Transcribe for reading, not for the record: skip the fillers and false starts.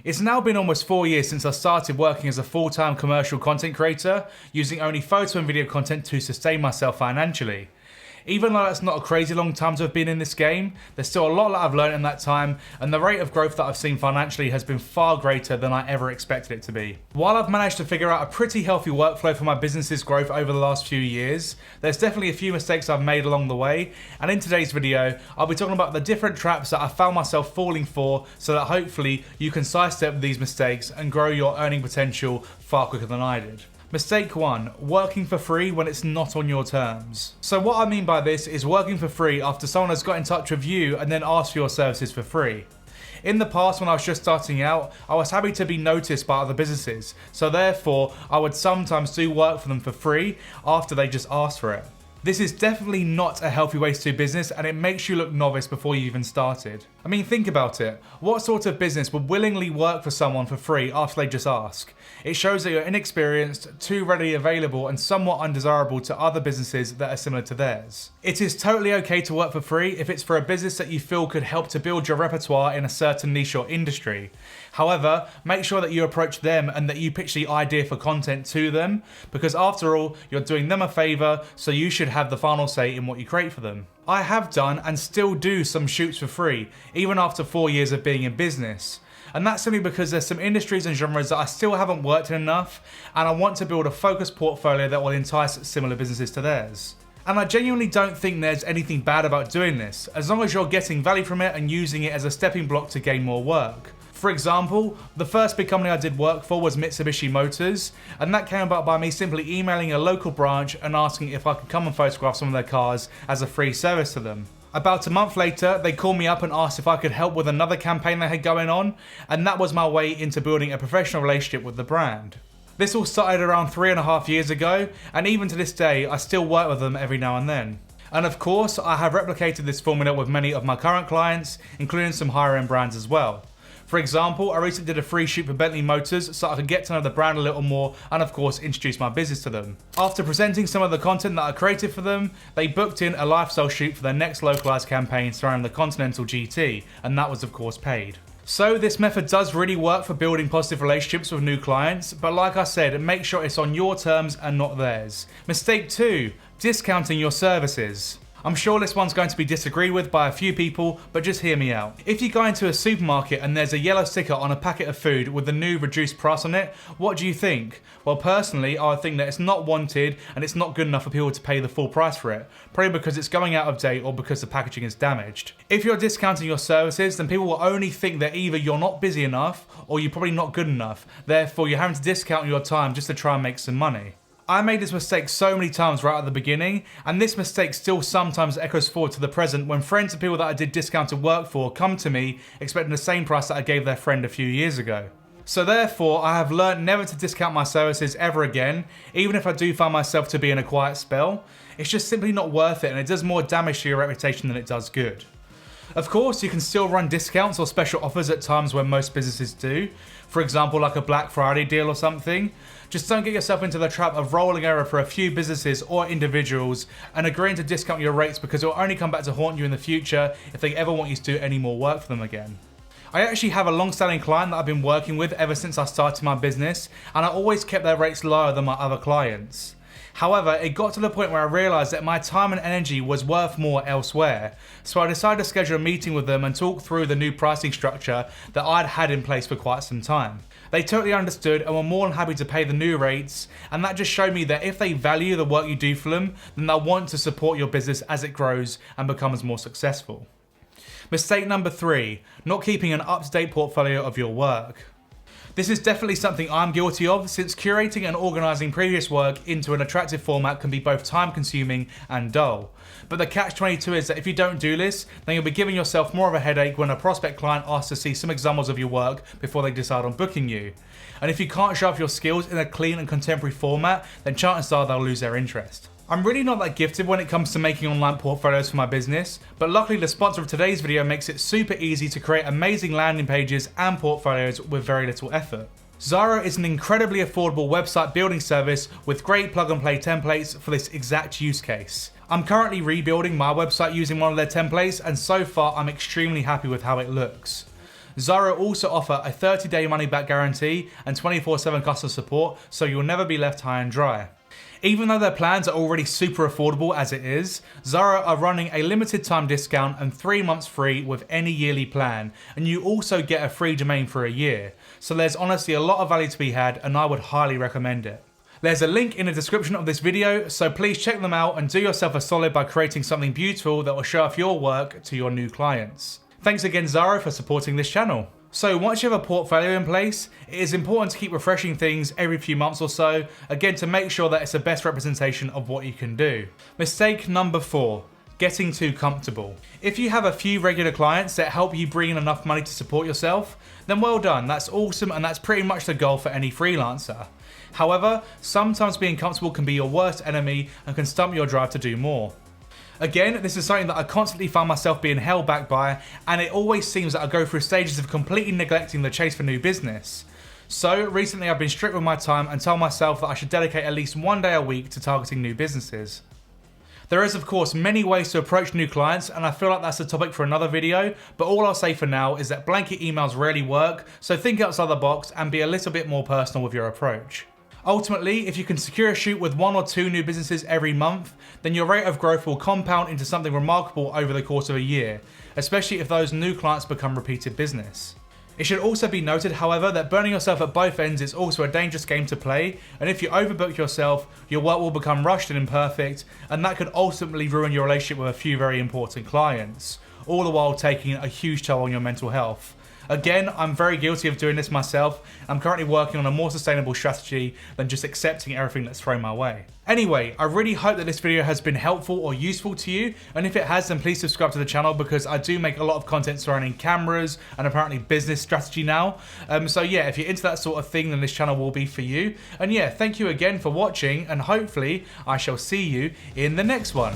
It's now been almost 4 years since I started working as a full-time commercial content creator, using only photo and video content to sustain myself financially. Even though that's not a crazy long time to have been in this game, there's still a lot that I've learned in that time, and the rate of growth that I've seen financially has been far greater than I ever expected it to be. While I've managed to figure out a pretty healthy workflow for my business's growth over the last few years, there's definitely a few mistakes I've made along the way, and in today's video, I'll be talking about the different traps that I found myself falling for so that hopefully you can sidestep these mistakes and grow your earning potential far quicker than I did. Mistake 1, working for free when it's not on your terms. So what I mean by this is working for free after someone has got in touch with you and then asked for your services for free. In the past, when I was just starting out, I was happy to be noticed by other businesses, so therefore I would sometimes do work for them for free after they just asked for it. This is definitely not a healthy way to do business, and it makes you look novice before you even started. I mean, think about it. What sort of business would willingly work for someone for free after they just ask? It shows that you're inexperienced, too readily available, and somewhat undesirable to other businesses that are similar to theirs. It is totally okay to work for free if it's for a business that you feel could help to build your repertoire in a certain niche or industry. However, make sure that you approach them and that you pitch the idea for content to them, because after all, you're doing them a favor, so you should have the final say in what you create for them. I have done and still do some shoots for free, even after 4 years of being in business. And that's simply because there's some industries and genres that I still haven't worked in enough, and I want to build a focused portfolio that will entice similar businesses to theirs. And I genuinely don't think there's anything bad about doing this, as long as you're getting value from it and using it as a stepping block to gain more work. For example, the first big company I did work for was Mitsubishi Motors, and that came about by me simply emailing a local branch and asking if I could come and photograph some of their cars as a free service to them. About a month later, they called me up and asked if I could help with another campaign they had going on, and that was my way into building a professional relationship with the brand. This all started around 3.5 years ago, and even to this day, I still work with them every now and then. And of course, I have replicated this formula with many of my current clients, including some higher end brands as well. For example, I recently did a free shoot for Bentley Motors so I could get to know the brand a little more and of course introduce my business to them. After presenting some of the content that I created for them, they booked in a lifestyle shoot for their next localized campaign surrounding the Continental GT, and that was of course paid. So this method does really work for building positive relationships with new clients, but like I said, make sure it's on your terms and not theirs. Mistake 2, discounting your services. I'm sure this one's going to be disagreed with by a few people, but just hear me out. If you go into a supermarket and there's a yellow sticker on a packet of food with the new reduced price on it, what do you think? Well, personally, I think that it's not wanted and it's not good enough for people to pay the full price for it, probably because it's going out of date or because the packaging is damaged. If you're discounting your services, then people will only think that either you're not busy enough or you're probably not good enough, therefore you're having to discount your time just to try and make some money. I made this mistake so many times right at the beginning, and this mistake still sometimes echoes forward to the present when friends and people that I did discounted work for come to me expecting the same price that I gave their friend a few years ago. So therefore, I have learned never to discount my services ever again, even if I do find myself to be in a quiet spell. It's just simply not worth it, and it does more damage to your reputation than it does good. Of course, you can still run discounts or special offers at times when most businesses do. For example, like a Black Friday deal or something. Just don't get yourself into the trap of rolling over for a few businesses or individuals and agreeing to discount your rates, because it will only come back to haunt you in the future if they ever want you to do any more work for them again. I actually have a long-standing client that I've been working with ever since I started my business, and I always kept their rates lower than my other clients. However, it got to the point where I realised that my time and energy was worth more elsewhere, so I decided to schedule a meeting with them and talk through the new pricing structure that I'd had in place for quite some time. They totally understood and were more than happy to pay the new rates, and that just showed me that if they value the work you do for them, then they'll want to support your business as it grows and becomes more successful. Mistake number 3, not keeping an up-to-date portfolio of your work. This is definitely something I'm guilty of, since curating and organising previous work into an attractive format can be both time consuming and dull. But the catch-22 is that if you don't do this, then you'll be giving yourself more of a headache when a prospect client asks to see some examples of your work before they decide on booking you. And if you can't show off your skills in a clean and contemporary format, then chances are they'll lose their interest. I'm really not that gifted when it comes to making online portfolios for my business, but luckily the sponsor of today's video makes it super easy to create amazing landing pages and portfolios with very little effort. Xaro is an incredibly affordable website building service with great plug and play templates for this exact use case. I'm currently rebuilding my website using one of their templates, and so far I'm extremely happy with how it looks. Zara also offer a 30-day money-back guarantee and 24/7 customer support, so you'll never be left high and dry. Even though their plans are already super affordable as it is, Zara are running a limited time discount and 3 months free with any yearly plan, and you also get a free domain for a year. So there's honestly a lot of value to be had, and I would highly recommend it. There's a link in the description of this video, so please check them out and do yourself a solid by creating something beautiful that will show off your work to your new clients. Thanks again Zara for supporting this channel. So once you have a portfolio in place, it is important to keep refreshing things every few months or so, again to make sure that it's the best representation of what you can do. Mistake number 4, getting too comfortable. If you have a few regular clients that help you bring in enough money to support yourself, then well done, that's awesome, and that's pretty much the goal for any freelancer. However, sometimes being comfortable can be your worst enemy and can stump your drive to do more. Again, this is something that I constantly find myself being held back by, and it always seems that I go through stages of completely neglecting the chase for new business. So recently I've been strict with my time and told myself that I should dedicate at least 1 day a week to targeting new businesses. There is of course many ways to approach new clients, and I feel like that's a topic for another video, but all I'll say for now is that blanket emails rarely work, so think outside the box and be a little bit more personal with your approach. Ultimately, if you can secure a shoot with 1 or 2 new businesses every month, then your rate of growth will compound into something remarkable over the course of a year, especially if those new clients become repeated business. It should also be noted, however, that burning yourself at both ends is also a dangerous game to play, and if you overbook yourself, your work will become rushed and imperfect, and that could ultimately ruin your relationship with a few very important clients, all the while taking a huge toll on your mental health. Again, I'm very guilty of doing this myself. I'm currently working on a more sustainable strategy than just accepting everything that's thrown my way. Anyway, I really hope that this video has been helpful or useful to you, and if it has, then please subscribe to the channel because I do make a lot of content surrounding cameras and apparently business strategy now. So yeah, if you're into that sort of thing, then this channel will be for you. And yeah, thank you again for watching, and hopefully I shall see you in the next one.